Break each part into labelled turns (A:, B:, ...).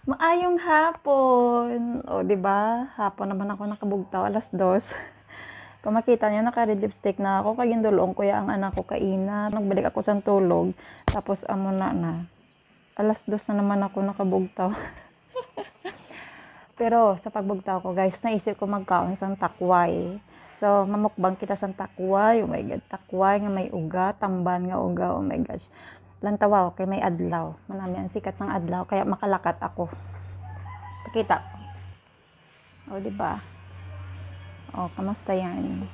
A: Maayong hapon. O, 'di ba? Hapon naman ako nakabugtaw, 2:00. Kung makita niyo naka-red lipstick na ako kay gindulong ko ya ang anak ko kaina. Nagbalik ako sa tulog, tapos amo na. 2:00 na naman ako nakabugtaw. Pero sa pagbugtaw ko, guys, naisip ko magkaon sang takway. So, mamukbang kita sang takway. Oh my God, takway nga may uga, tamban nga uga. Oh my gosh. Lantawa kay may adlaw. Manami ang sikat sang adlaw kaya makalakat ako. Pakita. O, di ba? O, kamusta yan?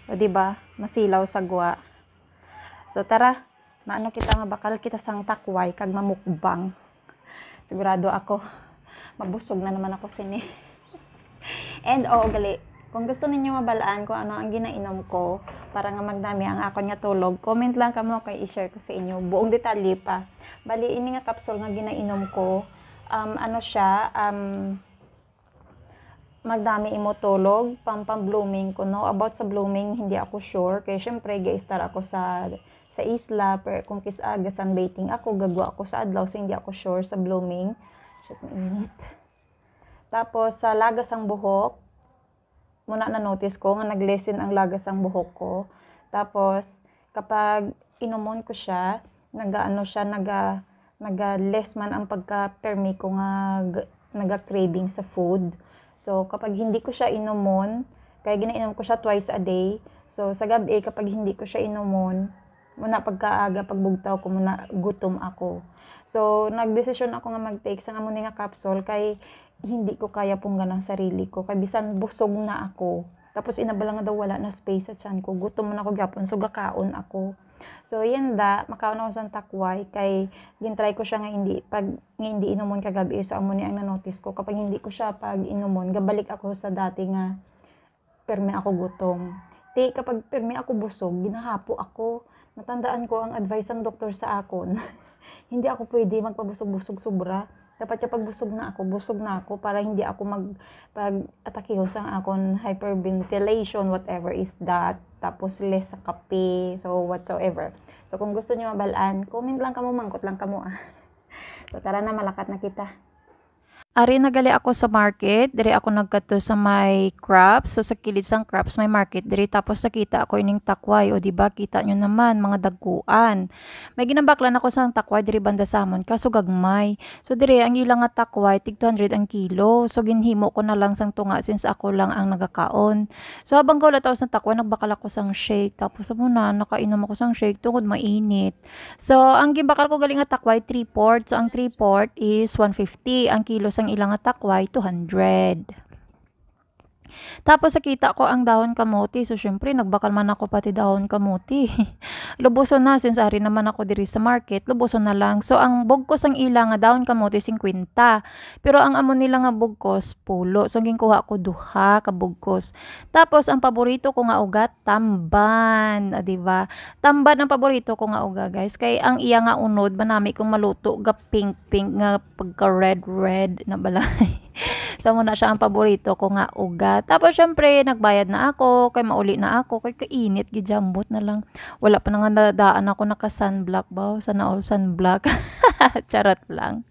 A: O, di ba? Masilaw sagwa. So, tara. Maano kita nga bakal kita sang takway kag mamukbang. Sigurado ako mabusog na naman ako sini. And gali, kung gusto ninyo mabalaan kung ano ang ginainom ko para nga magdami ang ako nga tulog, comment lang kamo kay i-share ko sa inyo buong detalye pa. Bali ini nga capsule nga ginainom ko, ano siya, magdami imo tulog, pam-blooming ko, no? About sa blooming, hindi ako sure. Kaya syempre, ga-star ako sa isla, pero kung kisaga sunbathing ako, gagwa ako sa adlaw, so hindi ako sure sa blooming. Shit, mainit. Tapos, sa lagas ang buhok, muna na-notice ko nga nag-lessen ang lagas ang buhok ko. Tapos, kapag inumon ko siya, naga-less man ang pagka-permi ko nga naga-craving sa food. So, kapag hindi ko siya inumon, kaya ginainom ko siya twice a day. So, sa gabi, kapag hindi ko siya inumon, muna pagkaaga, pagbugtaw ko, muna gutom ako. So, nagdesisyon ako nga mag-take sa nga nga capsule, kay hindi ko kaya punggan ang sarili ko. Kay bisan busog na ako. Tapos, inabala nga daw wala na space sa tiyan ko. Gutom mo na ako gapon, so gakaon ako. So, yan makaon ako sa takway, kay gintry ko siya nga hindi inumon kagabi, so amo ni ang na-notice ko, kapag hindi ko siya pag inumon, gabalik ako sa dati nga, permi ako gutom. Kapag permi ako busog, ginahapo ako. Natandaan ko ang advice ng doktor sa akon, hindi ako pwede magpabusog-busog sobra. Dapat kapag busog na ako para hindi ako pag-atakiho sa akon hyperventilation, whatever is that. Tapos less sa kape, so whatsoever. So kung gusto niyo mabalaan, comment lang kamo, mangkot lang kamo ah. So tara na, malakat na kita. Ari nagali ako sa market, diri ako nagkadto sa may crops. So sa kilid sang crops may market diri, tapos nakita ako ining takway. O di ba kita nyo naman mga dagkuan. May ginabaklan ako sa takway diri banda sa amon kaso gagmay. So diri ang ilang nga takway tig 200 ang kilo. So ginhimo ko na lang sang tunga since ako lang ang nagakaon. So habang gawla tawo sang takway, nagbakal ako sang shake. Tapos muna nakainom ako sang shake tungod mainit. So ang gibakal ko galing nga takway 3/4. So ang 3/4 is 150 ang kilo ang ilang takway 200. Tapos nakita ko ang dahon kamote. So syempre nagbakal man ako pati dahon kamote. Lubuson na since ari naman ako diri sa market, lubuson na lang. So ang bugkos ang ilang nga dahon kamote 50. Pero ang amo nila nga bugkos pulo. So ginkuha ko duha ka bugkos. Tapos ang paborito ko nga ugat tamban, di ba? Tamban ang paborito ko nga uga, guys. Kay ang iya nga unod manami kong maluto ga pink nga pagka red na balay. So muna siya ang paborito ko nga ugat. Tapos syempre nagbayad na ako, kay mauli na ako, kay kainit gijambot na lang. Wala pa nga nadaan ako naka sunblock ba? Sana all sunblock. Charot lang.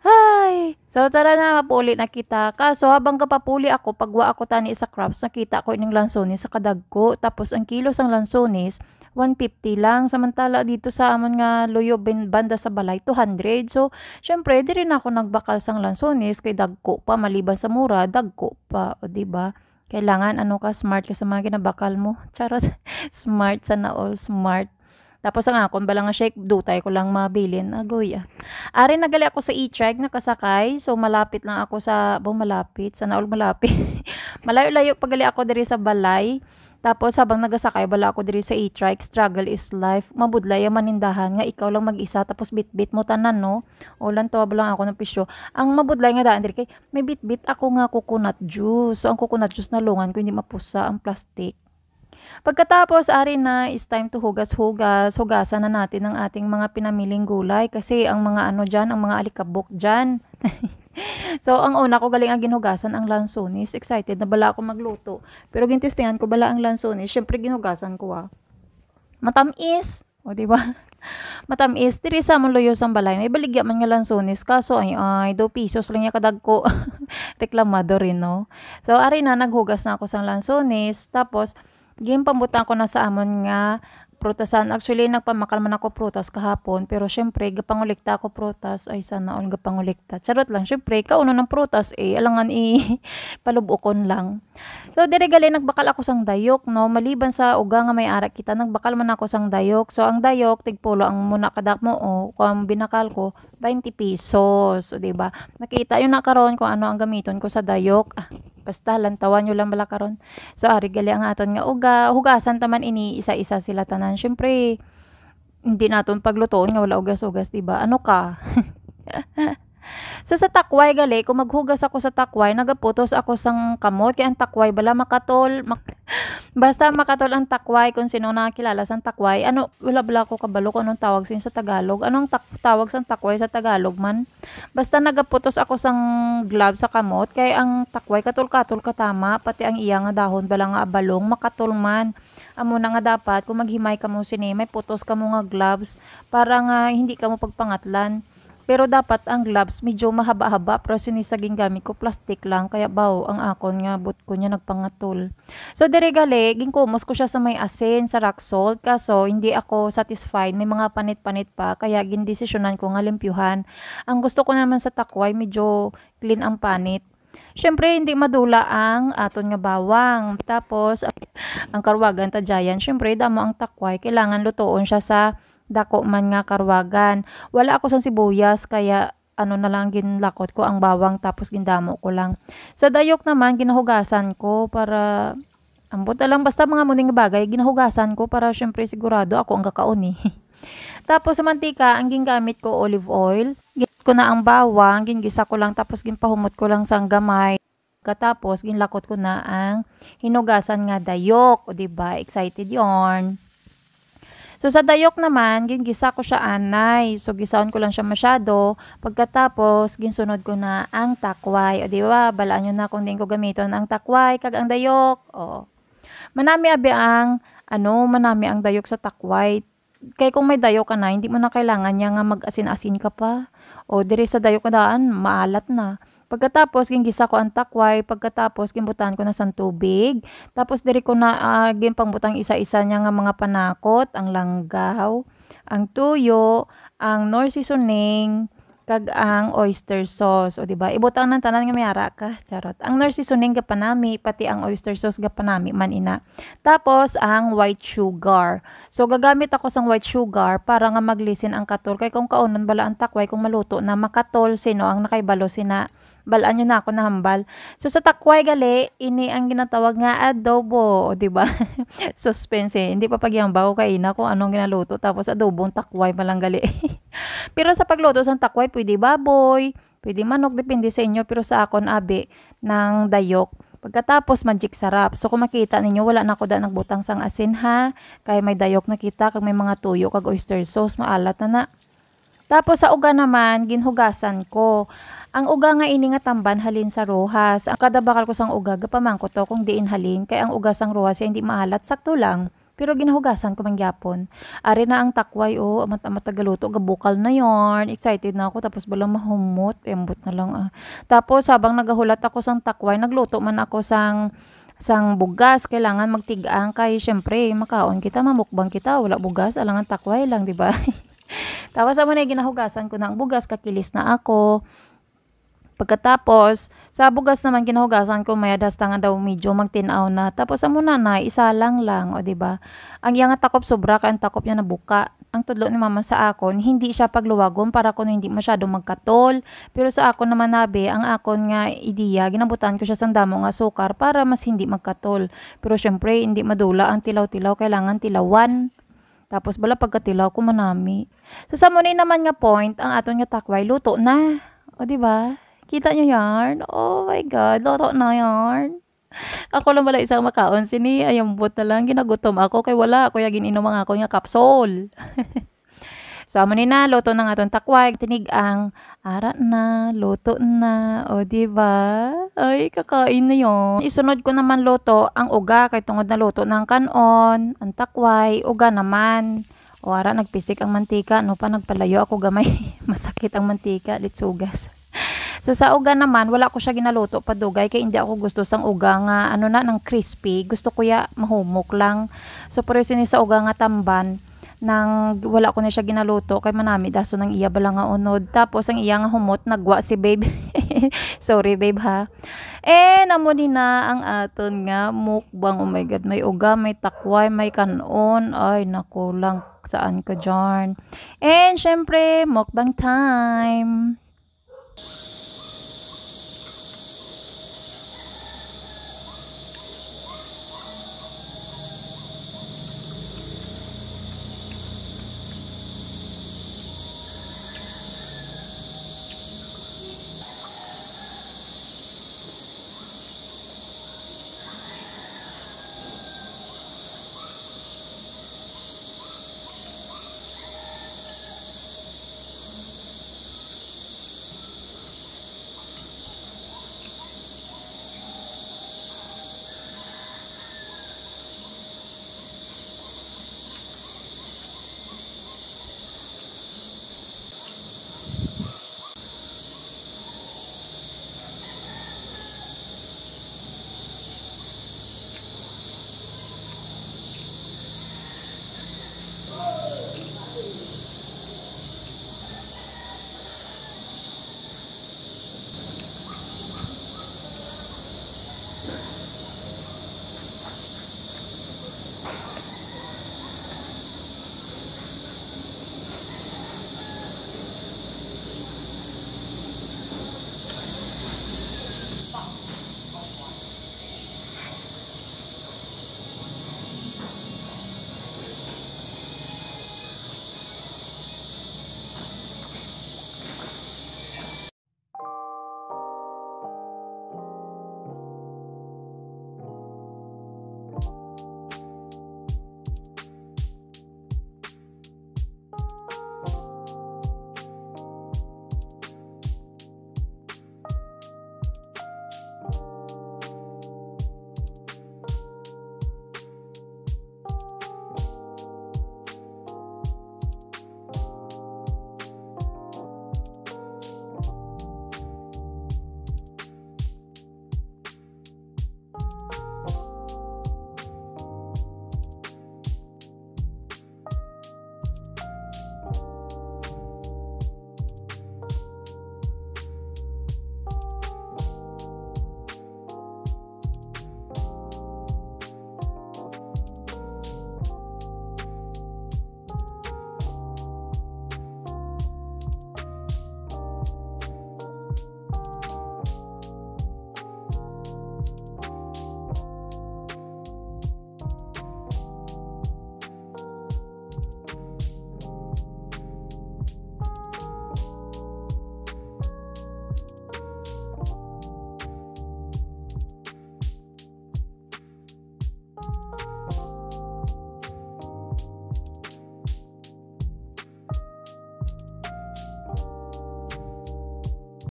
A: Ay, so tara na, mapuli na kita. Kaso habang kapapuli ako, pagwa ako tani sa crops, nakita ko ining lansones sa kadagko. Tapos ang kilo sang lansones 150 lang. Samantala dito sa amon nga Loyo banda sa balay 200. So syempre di rin ako nagbakal sang lansones kay dagko pa, maliban sa mura dagko pa, o di ba? Kailangan ano ka, smart ka sa mga ginabakal mo. Charot. Smart, sana all smart. Tapos ang akon bala nga shake, dutay ko lang mabilin. Agoy ah. Ari nagali ako sa e-trike nakasakay. So malapit lang ako sa malapit, sana all malapit. Malayo-layo pagali ako diri sa balay. Tapos habang nagasakay bala ako diri sa e-trike, struggle is life. Mabudlay ang manindahan nga ikaw lang mag-isa, tapos bit-bit mo tanan, no? Ulan to lang ako ng pisyo. Ang mabudlay nga daan diri kay may bit-bit ako nga coconut juice. So ang coconut juice na lungan ko hindi mapusa ang plastic.
B: Pagkatapos, ari na, is time to hugas-hugas. Hugasan na natin ang ating mga pinamiling gulay kasi ang mga ano dyan, ang mga alikabok dyan. So, ang una ko galing ang ginugasan ang lansones. Excited na bala ako magluto. Pero gintistingan ko bala ang lansones. Syempre ginugasan ko matamis. O, di ba? Matamis. Diri sa mong loyo sang balay. May baligya man nga lansones. Kaso, ay, 2 pesos lang niya kadag ko. Reklamado rin, no? So, ari na, naghugas na ako sang lansones. Tapos, pambutan ko na sa amon nga prutasan. Actually, nagpamakal man ako prutas kahapon. Pero syempre, gapangulikta ako prutas. Ay, sana all gapangulikta. Charot lang. Syempre, kauno ng prutas alangan palubukon lang. So, dire gali, nagbakal ako sang dayok, no? Maliban sa uga nga may arak kita, nagbakal man ako sang dayok. So, ang dayok, tigpulo, ang muna kadak mo, kung binakal ko, 20 pesos. O, diba? Nakita yun na karon kung ano ang gamiton ko sa dayok. Basta lantawan nyo lang bala karon. So ari gali ang aton nga hugasan taman ini isa-isa sila tanan. Syempre hindi naton paglutoon nga wala ugas-ugas, diba? Ano ka? So sa takway gali, kung maghugas ako sa takway, nagaputos ako sang kamot kay ang takway bala makatol. Basta makatol ang takway, kung sino nakakilala sang takway. Ano, wala bala ko kabalo kung anong tawag sin sa Tagalog. Anong tawag sang takway sa Tagalog man? Basta nagaputos ako sang glove sa kamot kay ang takway katol-katol katama, pati ang iya nga dahon bala nga abalong makatol man. Amo na nga dapat kung maghimay ka mo sini, may putos ka mo nga gloves para nga hindi ka mo pagpangatlan. Pero dapat ang gloves medyo mahaba-haba, pero sinisaging gamit ko plastic lang kaya baw ang akon nga but ko niya nagpangatol. So dire gali, ginkumos ko siya sa may asin sa rock salt, kaso hindi ako satisfied, may mga panit-panit pa kaya gindesisyonan ko nga limpyuhan. Ang gusto ko naman sa takway medyo clean ang panit. Syempre hindi madula ang aton nga bawang. Tapos ang karwagan ta giant, syempre damo ang takway, kailangan lutoon siya sa dako man nga karwagan. Wala ako sang sibuyas kaya ano na lang ginlakot ko ang bawang tapos gindamo ko lang. Sa dayok naman ginahugasan ko para ambot na lang basta mga muning bagay ginahugasan ko para syempre sigurado ako ang kakaon. Tapos sa mantika ang gingamit ko olive oil. Ginamit ko na ang bawang, gingisa ko lang tapos ginpahumot ko lang sang gamay. Katapos ginlakot ko na ang hinugasan nga dayok, o diba? Excited yon. So, sa dayok naman, gingisa ko siya anay. So, gisaon ko lang siya masyado. Pagkatapos, ginsunod ko na ang takway. O, di ba? Balaan nyo na kung din ko gamiton ang takway, kag ang dayok. O. Manami manami ang dayok sa takway. Kaya kung may dayok ka na, hindi mo na kailangan niya nga mag-asin-asin ka pa. O, diri sa dayok ka daan, maalat na. Pagkatapos, ginggisa ko ang takway. Pagkatapos, gimbutan ko na sa tubig. Tapos, diri ko na gimpagbutang isa-isa niya nga mga panakot, ang langgaw, ang tuyo, ang nor seasoning, kag ang oyster sauce. O, diba? Ibutang ng tanan nga mayara ka. Charot. Ang nor seasoning gapanami, pati ang oyster sauce gapanami, man ina. Tapos, ang white sugar. So, gagamit ako sang white sugar para nga maglisin ang katol. Kaya kung kaunon bala ang takway, kung maluto na makatol, sino ang nakaibalo sina balaan nyo na ako nahambal. So, sa takway gali, ini ang ginatawag nga adobo. O, diba? Suspense eh. Hindi pa pagyambaw kay ina kung anong ginaluto. Tapos, adobong takway malang gali. Pero sa pagluto sa takway, pwede baboy, pwede manok, depende sa inyo. Pero sa akon, abi, ng dayok. Pagkatapos, magic sarap. So, kung makita ninyo, wala na ako nagbutang sang asin ha. Kaya may dayok nakita, kag may mga tuyo, kag oyster sauce, maalat na na. Tapos, sa uga naman, ginhugasan ko. Ang uga nga ini nga tamban halin sa rohas. Ang kada bakal ko sang uga gapamangko to kung diin halin kay ang uga sang rohas hindi maalat sakto lang. Pero ginahugasan ko mangyapon. Ari na ang takway matagaluto gabukal na yon. Excited na ako tapos bala mahumot, embot na lang Tapos habang nagahulat ako sang takway, nagluto man ako sang bugas, kailangan magtigaan kay syempre makaon kita, mamukbang kita, wala bugas, alangan takway lang, di ba? Tapos amo na ginahugasan ko na ang bugas, kakilis na ako. Pagkatapos, sa bugas naman ginahugasan ko maya dasta nga daw medyo magtinaw na. Tapos amo na isa lang, o di ba? Ang iya nga takop sobra ka ang takop niya nabuka. Ang tudlo ni mama sa akon, hindi siya pagluwagom para kuno hindi masyadong magkatol. Pero sa akon naman nabe, ang akon nga ideya, ginabutan ko siya sang damo nga sukar para mas hindi magkatol. Pero syempre, hindi madula ang tilaw-tilaw, kailangan tilawan. Tapos bala pagkatilaw ko manami. So sa muna naman nga point, ang aton nga takway luto na. O di ba? Kita nyo yarn? Oh my God, luto na yarn. Ako lang wala isang makaon sini ayambot na lang ginagutom ako kay wala kuya gininom ang ako nga kapsol. So amo ni na luto na nga atong takway tinigang ara na luto na o di ba? Ay kakain na yon. Isunod ko naman luto ang uga kay tungod na luto ng kanon, ang takway, uga naman. O ara nagpisik ang mantika no pa nagpalayo ako gamay masakit ang mantika litsugas. So sa uga naman wala ko siya ginaluto pa dugay kay hindi ako gusto sang uga nga ano na ng crispy. Gusto ko ya mahumok lang. So pero sini sa uga nga tamban nang wala ko na siya ginaluto kay manami daso nang iya bala nga unod. Tapos ang iya nga humot nagwa si babe. Sorry babe ha. Namo ni na ang aton nga mukbang. Oh my god, may uga, may takway, may kanon. Ay naku lang saan ka dyan. And syempre mukbang time.